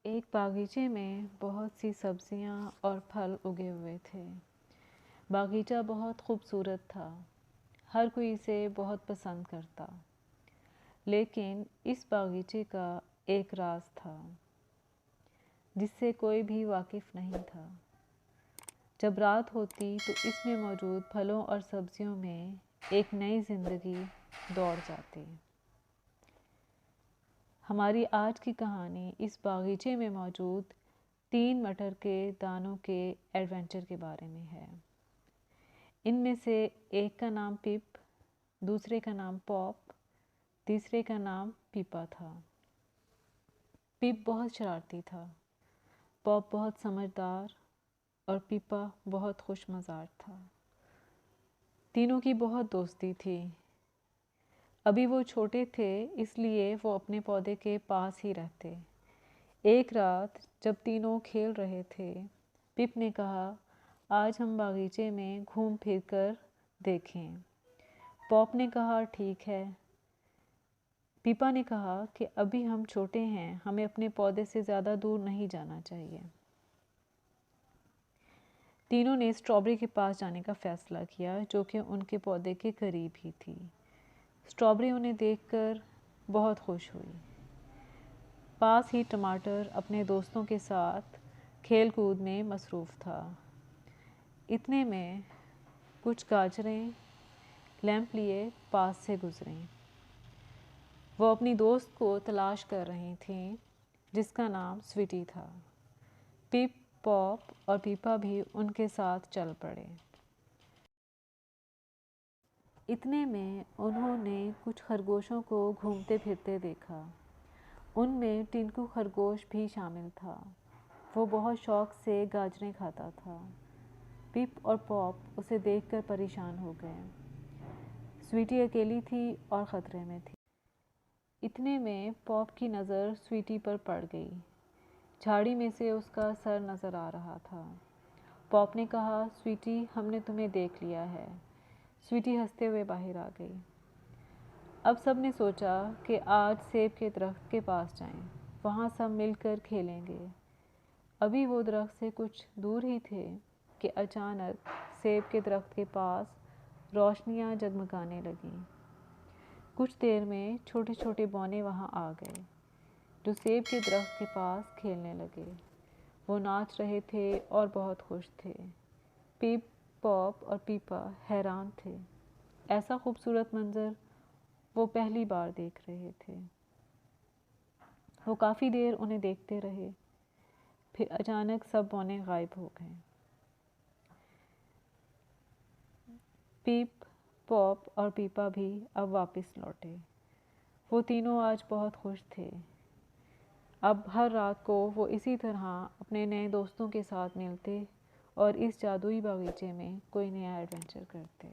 एक बागीचे में बहुत सी सब्जियां और फल उगे हुए थे। बागीचा बहुत खूबसूरत था। हर कोई इसे बहुत पसंद करता। लेकिन इस बागीचे का एक राज था जिससे कोई भी वाकिफ़ नहीं था। जब रात होती तो इसमें मौजूद फलों और सब्जियों में एक नई ज़िंदगी दौड़ जाती। हमारी आज की कहानी इस बागीचे में मौजूद 3 मटर के दानों के एडवेंचर के बारे में है। इनमें से एक का नाम पिप, दूसरे का नाम पॉप, तीसरे का नाम पीपा था। पिप बहुत शरारती था, पॉप बहुत समझदार और पीपा बहुत खुशमज़ाज था। तीनों की बहुत दोस्ती थी। अभी वो छोटे थे, इसलिए वो अपने पौधे के पास ही रहते। एक रात जब तीनों खेल रहे थे, पिप ने कहा, आज हम बागीचे में घूम फिर कर देखें। पॉप ने कहा, ठीक है। पीपा ने कहा कि अभी हम छोटे हैं, हमें अपने पौधे से ज़्यादा दूर नहीं जाना चाहिए। तीनों ने स्ट्रॉबेरी के पास जाने का फ़ैसला किया, जो कि उनके पौधे के करीब ही थी। स्ट्रॉबेरी उन्हें देखकर बहुत खुश हुई। पास ही टमाटर अपने दोस्तों के साथ खेल कूद में मसरूफ़ था। इतने में कुछ गाजरें लैंप लिए पास से गुजरें। वो अपनी दोस्त को तलाश कर रही थीं, जिसका नाम स्वीटी था। पिप, पॉप और पीपा भी उनके साथ चल पड़े। इतने में उन्होंने कुछ खरगोशों को घूमते फिरते देखा। उनमें टिंकू खरगोश भी शामिल था। वो बहुत शौक से गाजरें खाता था। पिप और पॉप उसे देखकर परेशान हो गए। स्वीटी अकेली थी और ख़तरे में थी। इतने में पॉप की नज़र स्वीटी पर पड़ गई। झाड़ी में से उसका सर नज़र आ रहा था। पॉप ने कहा, स्वीटी, हमने तुम्हें देख लिया है। स्वीटी हंसते हुए बाहर आ गई। अब सब ने सोचा कि आज सेब के दरख्त के पास जाएं, वहाँ सब मिलकर खेलेंगे। अभी वो दरख्त से कुछ दूर ही थे कि अचानक सेब के दरख्त के पास रोशनियाँ जगमगाने लगीं। कुछ देर में छोटे छोटे बौने वहाँ आ गए, जो सेब के दरख्त के पास खेलने लगे। वो नाच रहे थे और बहुत खुश थे। पिप, पॉप और पीपा हैरान थे। ऐसा खूबसूरत मंजर वो पहली बार देख रहे थे। वो काफ़ी देर उन्हें देखते रहे, फिर अचानक सब बौने गायब हो गए। पिप, पॉप और पीपा भी अब वापस लौटे। वो तीनों आज बहुत खुश थे। अब हर रात को वो इसी तरह अपने नए दोस्तों के साथ मिलते और इस जादुई बागीचे में कोई नया एडवेंचर करते।